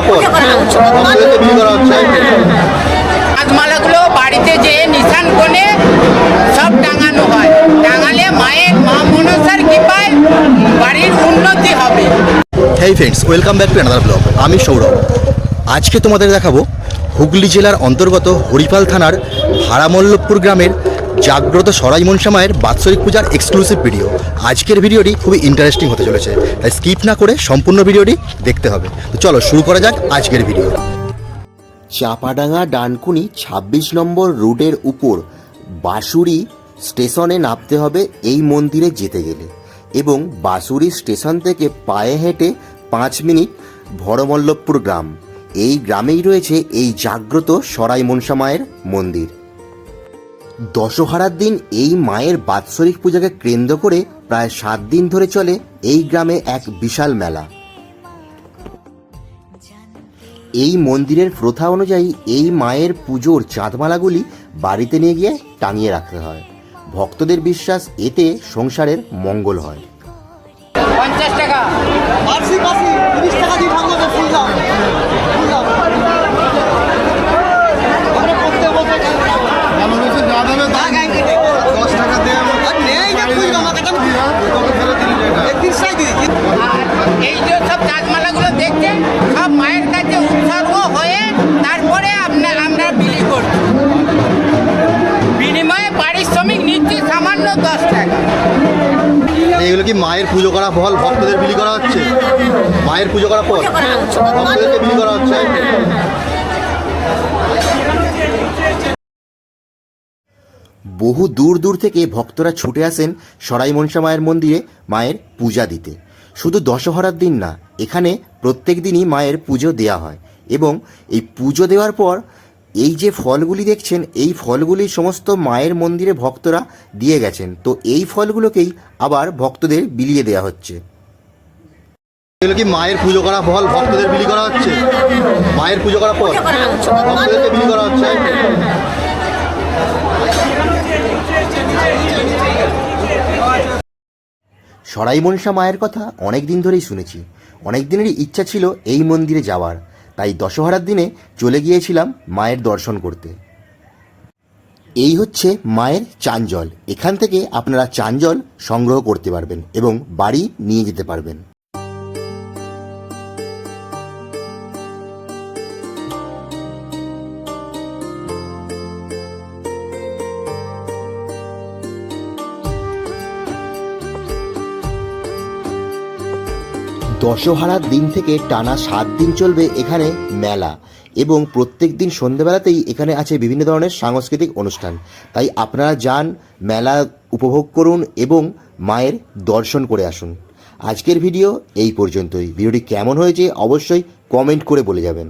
পর ভক্তদেরকে বিলি করা হচ্ছে। রাজমালাগুলো বাড়িতে যে নিশান কোণে সব টাঙানো হয়, টাঙালে মায়ের মা মনসার কৃপায় বাড়ির উন্নতি হবে। হেই friends, welcome back to another blog. আমি সৌরভ। আজকে তোমাদের দেখাবো হুগলি জেলার অন্তর্গত হরিপাল থানার ভাড়ামল্লভপুর গ্রামের জাগ্রত সরাই মনসা মায়ের বাৎসরিক পূজার এক্সক্লুসিভ ভিডিও। আজকের ভিডিওটি খুবই ইন্টারেস্টিং হতে চলেছে, তাই স্কিপ না করে সম্পূর্ণ ভিডিওটি দেখতে হবে। তো চলো শুরু করা যাক আজকের ভিডিও। চাপাডাঙ্গা ডানকুনি ২৬ নম্বর রোডের উপর বাঁশুড়ি স্টেশনে নামতে হবে এই মন্দিরে যেতে গেলে, এবং বাঁশুড়ি স্টেশন থেকে পায়ে হেঁটে ৫ মিনিট ভরমল্লভপুর গ্রাম। এই গ্রামেই রয়েছে এই জাগ্রত সরাই মনসা মায়ের মন্দির। দশহারার দিন এই মায়ের বাৎসরিক পূজাকে কেন্দ্র করে প্রায় ৭ দিন ধরে চলে এই গ্রামে এক বিশাল মেলা। এই মন্দিরের প্রথা অনুযায়ী এই মায়ের পুজোর চাঁদমালাগুলি বাড়িতে নিয়ে গিয়ে টাঙিয়ে রাখতে হয়। ভক্তদের বিশ্বাস এতে সংসারের মঙ্গল হয়। 50 টাকা এই যে সব চাঁদমালাগুলো দেখছেন সব মায়ের কাছে উৎসর্গ হয়ে তারপরে আমরা বিলি করছি। বিনিময়ে পারিশ্রমিক নিচ্ছি সামান্য 10 টাকা। এইগুলো কি মায়ের পুজো করা ফল ভক্তদের বিলি করা হচ্ছে? মায়ের পুজো করার পর ভক্তদেরকে বিলি করা হচ্ছে। বহু দূর দূর থেকে ভক্তরা ছুটে আসেন সরাই মনসা মায়ের মন্দিরে মায়ের পূজা দিতে। শুধু দশহরার দিন না, এখানে প্রত্যেক দিনই মায়ের পুজো দেওয়া হয়, এবং এই পুজো দেওয়ার পর এই যে ফলগুলি দেখছেন, এই ফলগুলি সমস্ত মায়ের মন্দিরে ভক্তরা দিয়ে গেছেন। তো এই ফলগুলোকেই আবার ভক্তদের বিলিয়ে দেওয়া হচ্ছে। এগুলো কি মায়ের পুজো করা ফল ভক্তদের বিলি করা হচ্ছে? মায়ের পুজো করার পর ভক্তদেরকে বিলি করা হচ্ছে। সরাই মনসা মায়ের কথা অনেক দিন ধরেই শুনেছি, অনেক দিনেরই ইচ্ছা ছিল এই মন্দিরে যাওয়ার, তাই দশহরার দিনে চলে গিয়েছিলাম মায়ের দর্শন করতে। এই হচ্ছে মায়ের চাঞ্জল। এখান থেকে আপনারা চাঞ্জল সংগ্রহ করতে পারবেন এবং বাড়ি নিয়ে যেতে পারবেন। দশহারার দিন থেকে টানা ৭ দিন চলবে এখানে মেলা, এবং প্রত্যেক দিন সন্ধ্যেবেলাতেই এখানে আছে বিভিন্ন ধরনের সাংস্কৃতিক অনুষ্ঠান। তাই আপনারা যান, মেলা উপভোগ করুন এবং মায়ের দর্শন করে আসুন। আজকের ভিডিও এই পর্যন্তই। ভিডিওটি কেমন হয়েছে অবশ্যই কমেন্ট করে বলে যাবেন।